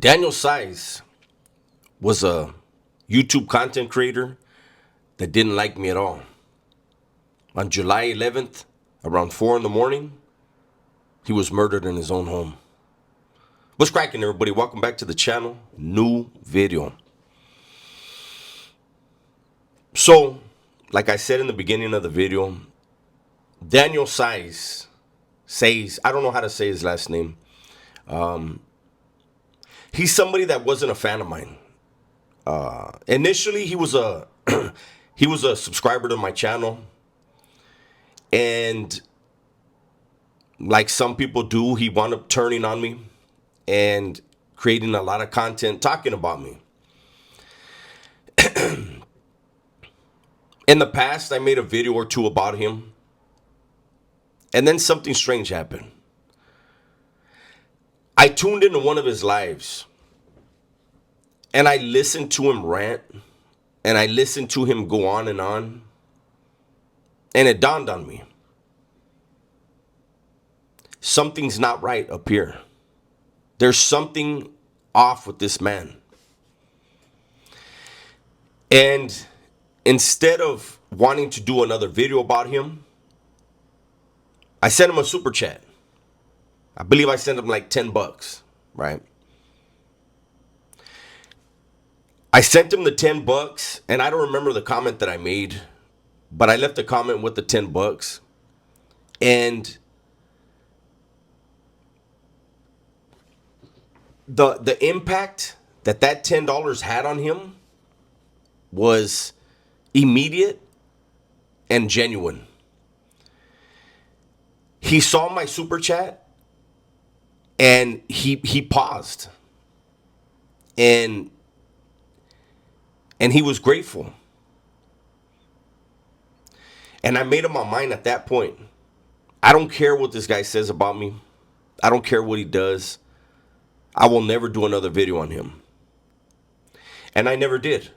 Daniel Size was a YouTube content creator that didn't like me at all. On July 11th, around 4 in the morning, he was murdered in his own home. What's cracking, everybody? Welcome back to the channel. New video. So, like I said in the beginning of the video, Daniel Size says, I don't know how to say his last name. He's somebody that wasn't a fan of mine. Initially, he was a he was a subscriber to my channel, and like some people do, he wound up turning on me and creating a lot of content talking about me. In the past, I made a video or two about him, and then something strange happened. I tuned into one of his lives, and I listened to him rant, and I listened to him go on, and it dawned on me. Something's not right up here. There's something off with this man. And instead of wanting to do another video about him, I sent him a super chat. I believe I sent him like $10, right? I sent him the $10, and I don't remember the comment that I made, but I left a comment with the $10, and the impact that $10 had on him was immediate and genuine. He saw my super chat, and he paused, and he was grateful. And I made up my mind at that point. I don't care what this guy says about me. I don't care what he does. I will never do another video on him. And I never did.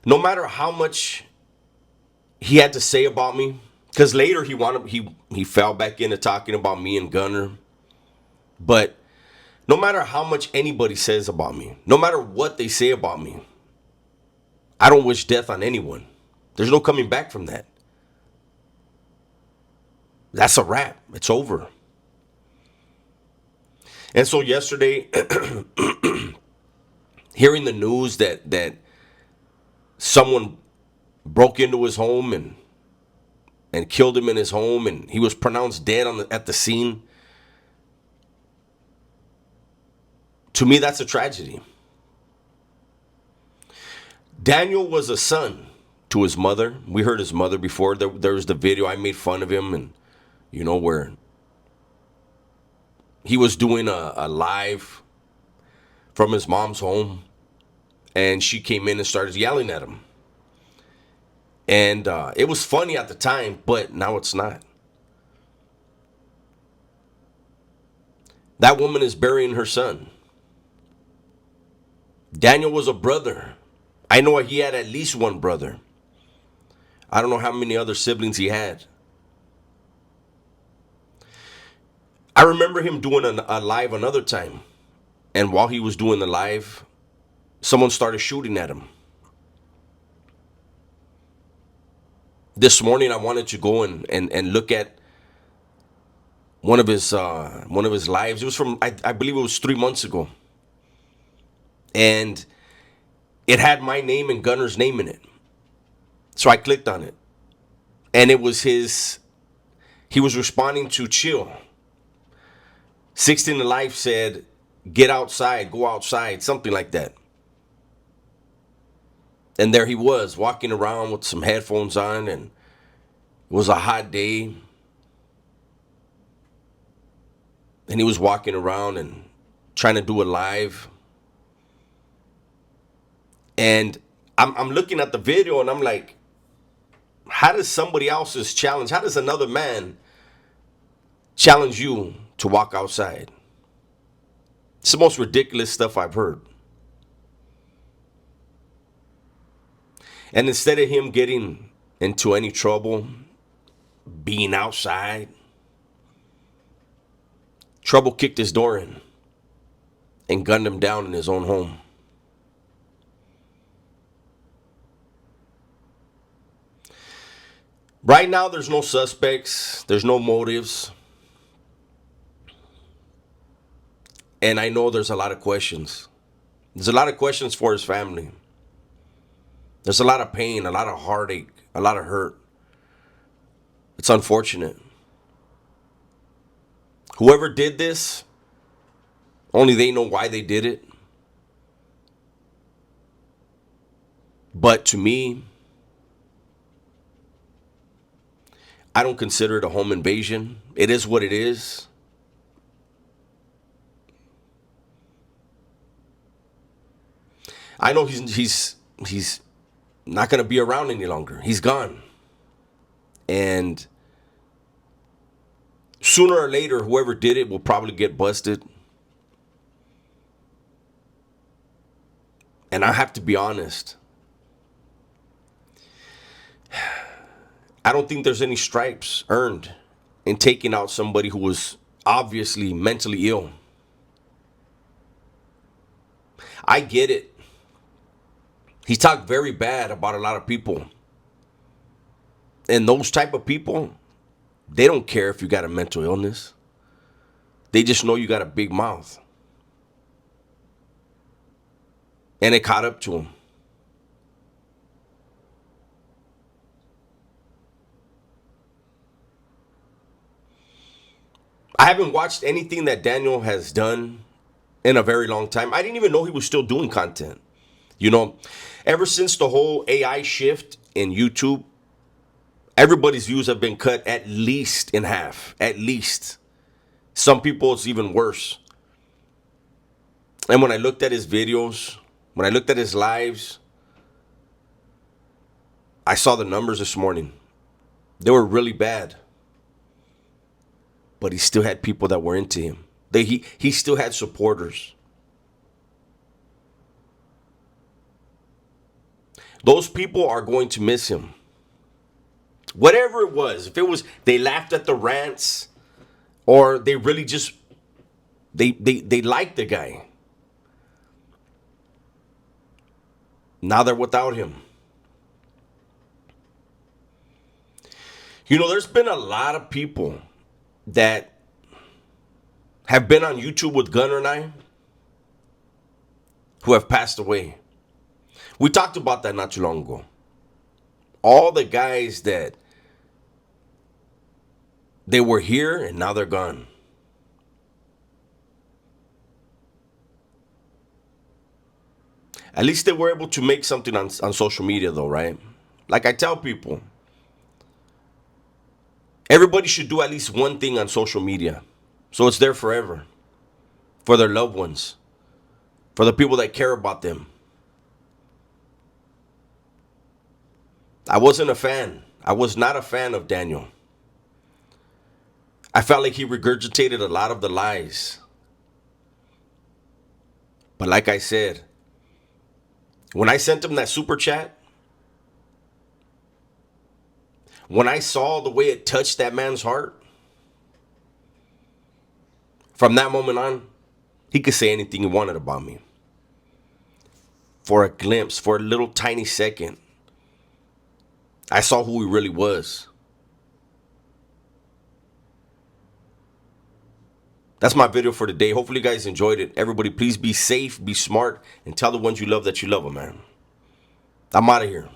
No matter how much he had to say about me, because later he fell back into talking about me and Gunner. But no matter how much anybody says about me, no matter what they say about me, I don't wish death on anyone. There's no coming back from that. That's a wrap. It's over. And so yesterday, hearing the news that someone broke into his home and killed him in his home, and he was pronounced dead at the scene, to me, that's a tragedy. Daniel was a son to his mother. We heard his mother before. There was the video. I made fun of him, and where he was doing a live from his mom's home, and she came in and started yelling at him. And it was funny at the time, but now it's not. That woman is burying her son. Daniel was a brother. I know he had at least one brother. I don't know how many other siblings he had. I remember him doing a live another time. And while he was doing the live, someone started shooting at him. This morning I wanted to go and look at one of his lives. It was from I believe it was 3 months ago. And it had my name and Gunner's name in it. So I clicked on it. And it was he was responding to Chill. 16 Alive said, "Get outside, go outside," something like that. And there he was, walking around with some headphones on, and it was a hot day. And he was walking around and trying to do a live. And I'm looking at the video, and I'm like, how does somebody else's challenge, how does another man challenge you to walk outside? It's the most ridiculous stuff I've heard. And instead of him getting into any trouble, being outside, Trouble kicked his door in and gunned him down in his own home. Right now, there's no suspects. There's no motives. And I know there's a lot of questions. There's a lot of questions for his family. There's a lot of pain, a lot of heartache, a lot of hurt. It's unfortunate. Whoever did this, only they know why they did it. But to me, I don't consider it a home invasion. It is what it is. I know he's not going to be around any longer. He's gone. And sooner or later, whoever did it will probably get busted. And I have to be honest. I don't think there's any stripes earned in taking out somebody who was obviously mentally ill. I get it. He talked very bad about a lot of people. And those type of people, they don't care if you got a mental illness. They just know you got a big mouth. And it caught up to him. I haven't watched anything that Daniel has done in a very long time. I didn't even know he was still doing content. You know, ever since the whole AI shift in YouTube, everybody's views have been cut at least in half. At least. Some people, it's even worse. And when I looked at his videos, when I looked at his lives, I saw the numbers this morning. They were really bad. But he still had people that were into him. He still had supporters. Those people are going to miss him. Whatever it was, if it was they laughed at the rants, or they really just they liked the guy. Now they're without him. You know, there's been a lot of people that have been on YouTube with Gunner and I who have passed away. We talked about that not too long ago. All the guys that they were here and now they're gone. At least they were able to make something on social media though, right? Like I tell people, everybody should do at least one thing on social media. So it's there forever. For their loved ones. For the people that care about them. I wasn't a fan. I was not a fan of Daniel. I felt like he regurgitated a lot of the lies. But like I said, when I sent him that super chat, when I saw the way it touched that man's heart, from that moment on, he could say anything he wanted about me. For a glimpse, for a little tiny second, I saw who he really was. That's my video for today. Hopefully you guys enjoyed it. Everybody, please be safe, be smart, and tell the ones you love that you love them, man. I'm out of here.